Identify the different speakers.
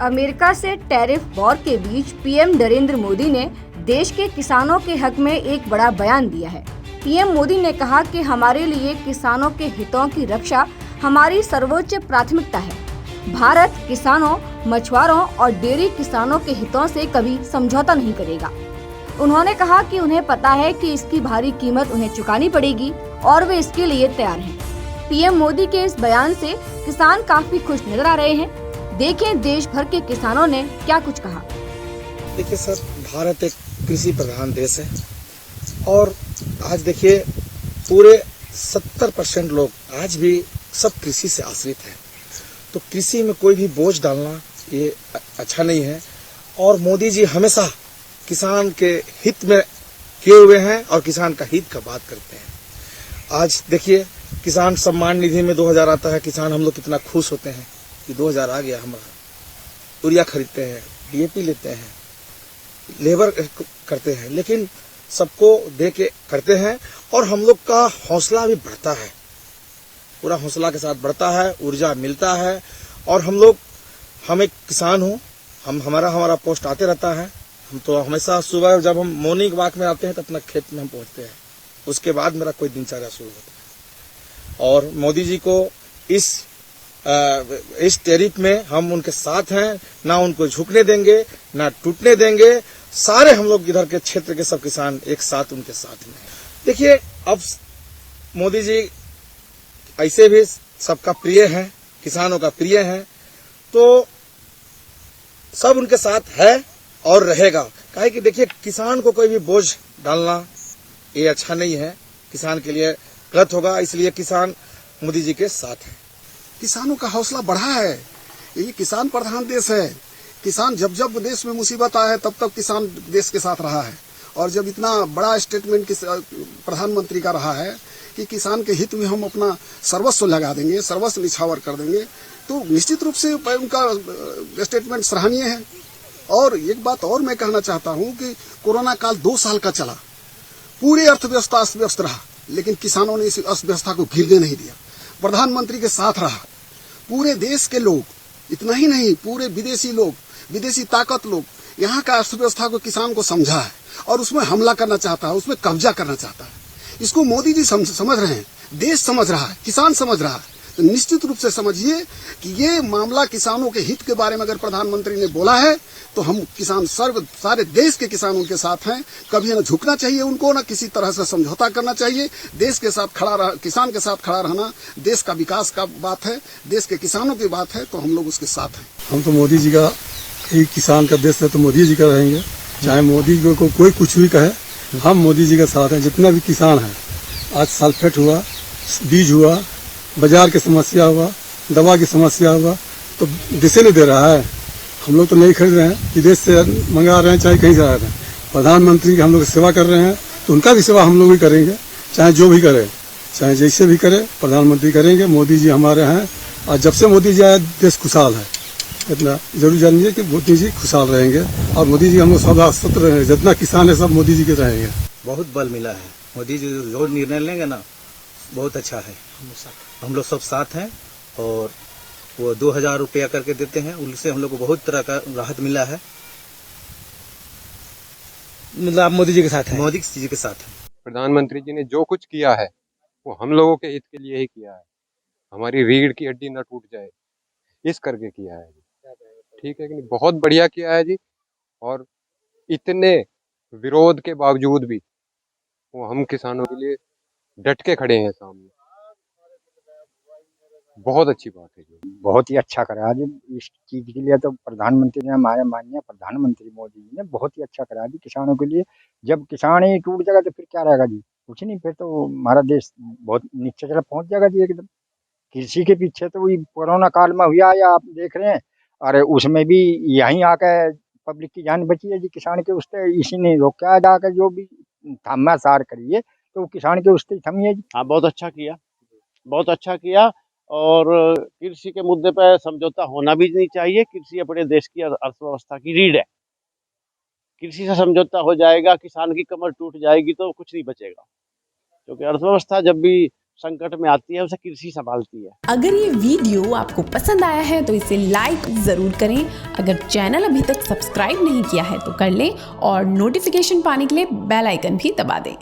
Speaker 1: America से tariff war के बीच PM Narendra Modi ने देश के किसानों के हक में एक बड़ा बयान दिया है। पीएम मोदी ने कहा कि हमारे लिए किसानों के हितों की रक्षा हमारी सर्वोच्च प्राथमिकता है। भारत किसानों, मछुआरों और डेयरी किसानों के हितों से कभी समझौता नहीं करेगा। उन्होंने कहा कि उन्हें पता है कि इसकी भारी कीमत उन्हें चुकानी पड़ेगी और वे इसके लिए तैयार हैं। पीएम मोदी के इस बयान से किसान काफी खुश नजर आ रहे हैं। देखें देश भर के किसानों ने क्या कुछ कहा।
Speaker 2: देखिए सर, भारत एक कृषि प्रधान देश है और आज देखिए पूरे 70% लोग आज भी सब कृषि से आश्रित हैं। तो कृषि में कोई भी बोझ डालना ये अच्छा नहीं है और मोदी जी हमेशा किसान के हित में किए हुए हैं और किसान का हित का बात करते हैं। आज देखिए किसान सम्मान निधि में 2000 आता है, किसान हम लोग कितना खुश होते हैं कि 2000 आ गया हमारा। यूरिया खरीदते हैं, डीएपी लेते हैं, लेबर करते हैं, लेकिन सबको दे के करते हैं और हम लोग का हौसला भी बढ़ता है, पूरा हौसला के साथ बढ़ता है, ऊर्जा मिलता है। और हम एक किसान हूँ, हमारा पोस्ट आते रहता है। हम तो हमेशा सुबह जब हम मॉर्निंग वॉक में आते हैं तो अपना खेत में हम पहुँचते हैं, उसके बाद मेरा कोई दिनचर्या शुरू होता है। और मोदी जी को इस टैरिफ में हम उनके साथ हैं, ना उनको झुकने देंगे ना टूटने देंगे। सारे हम लोग इधर के क्षेत्र के सब किसान एक साथ उनके साथ में। देखिए अब मोदी जी ऐसे भी सबका प्रिय है, किसानों का प्रिय है, तो सब उनके साथ है और रहेगा। काहे कि देखिए किसान को कोई भी बोझ डालना ये अच्छा नहीं है, किसान के लिए गलत होगा। इसलिए किसान मोदी जी के साथ है।
Speaker 3: किसानों का हौसला बढ़ा है। ये किसान प्रधान देश है। किसान जब जब देश में मुसीबत आया है तब तब किसान देश के साथ रहा है। और जब इतना बड़ा स्टेटमेंट प्रधानमंत्री का रहा है कि किसान के हित में हम अपना सर्वस्व लगा देंगे, सर्वस्व निछावर कर देंगे, तो निश्चित रूप से उनका स्टेटमेंट सराहनीय है। और एक बात और मैं कहना चाहता हूं कि कोरोना काल 2 साल का चला, पूरी अर्थव्यवस्था अस्त व्यस्त रहा, लेकिन किसानों ने इस अर्थव्यवस्था को गिरने नहीं दिया, प्रधानमंत्री के साथ रहा। पूरे देश के लोग, इतना ही नहीं, पूरे विदेशी लोग, विदेशी ताकत लोग यहाँ का अर्थव्यवस्था को, किसान को समझा है और उसमें हमला करना चाहता है, उसमें कब्जा करना चाहता है। इसको मोदी जी समझ रहे हैं, देश समझ रहा है, किसान समझ रहा है। तो निश्चित रूप से समझिए कि ये मामला किसानों के हित के बारे में अगर प्रधानमंत्री ने बोला है तो हम किसान सारे देश के किसानों के साथ हैं। कभी न झुकना चाहिए उनको, न किसी तरह से समझौता करना चाहिए। देश के साथ किसान के साथ खड़ा रहना देश का विकास का बात है, देश के किसानों की बात है, तो हम लोग उसके साथ हैं।
Speaker 4: हम तो मोदी जी का ही, किसान का देश है तो मोदी जी का रहेंगे, चाहे मोदी जी को कोई कुछ भी कहे, हम मोदी जी के साथ हैं। जितना भी किसान है, आज सल्फेट हुआ, बीज हुआ, बाजार की समस्या हुआ, दवा की समस्या हुआ, तो दिशा नहीं दे रहा है। हम लोग तो नहीं खरीद रहे हैं, विदेश से मंगा रहे हैं, चाहे कहीं से आ रहे हैं। प्रधानमंत्री की हम लोग सेवा कर रहे हैं तो उनका भी सेवा हम लोग भी करेंगे, चाहे जो भी करे, चाहे जैसे भी करे, प्रधानमंत्री करेंगे। मोदी जी हमारे हैं और जब से मोदी जी आए देश खुशहाल है। इतना जरूर जानिए कि मोदी जी खुशहाल रहेंगे और मोदी जी हम लोग सदा सत्र रहेंगे। जितना किसान है सब मोदी जी के रहेंगे।
Speaker 5: बहुत बल मिला है, मोदी जी जो निर्णय लेंगे ना बहुत अच्छा है। हम लोग सब साथ हैं और वो 2000 रुपया करके देते हैं, उनसे हम लोग को बहुत तरह का राहत मिला है। मतलब आप मोदी जी के साथ हैं? मोदी जी के साथ हैं।
Speaker 6: प्रधानमंत्री जी ने जो कुछ किया है वो हम लोगों के हित के लिए ही किया है। हमारी रीढ़ की हड्डी न टूट जाए इस करके किया है जी। ठीक है कि नहीं? बहुत बढ़िया किया है जी। और इतने विरोध के बावजूद भी वो हम किसानों के लिए डट के खड़े हैं सामने। बहुत अच्छी बात है जी।
Speaker 7: बहुत ही अच्छा करा जी। इस चीज के लिए तो प्रधानमंत्री ने, हमारे माननीय प्रधानमंत्री मोदी जी ने बहुत ही अच्छा करा जी किसानों के लिए। जब किसान ही टूट जाएगा तो फिर क्या रहेगा जी? कुछ नहीं, फिर तो हमारा देश बहुत नीचे चला पहुंच जाएगा जी एकदम। कृषि के पीछे तो वही कोरोना काल में हुआ, या आप देख रहे हैं, अरे उसमें भी यहीं आके पब्लिक की जान बची है जी। किसान के उससे इसी ने रोका जाकर जो भी थमा सार करिए तो किसान के उससे थमी है जी।
Speaker 8: हाँ, बहुत अच्छा किया, बहुत अच्छा किया। और कृषि के मुद्दे पर समझौता होना भी नहीं चाहिए। कृषि अपने देश की अर्थव्यवस्था की रीढ़ है। कृषि से समझौता हो जाएगा, किसान की कमर टूट जाएगी तो कुछ नहीं बचेगा। क्योंकि अर्थव्यवस्था जब भी संकट में आती है उसे कृषि संभालती है।
Speaker 9: अगर ये वीडियो आपको पसंद आया है तो इसे लाइक ज़रूर करें। अगर चैनल अभी तक सब्सक्राइब नहीं किया है तो कर लें और नोटिफिकेशन पाने के लिए बेल आइकन भी दबा दें।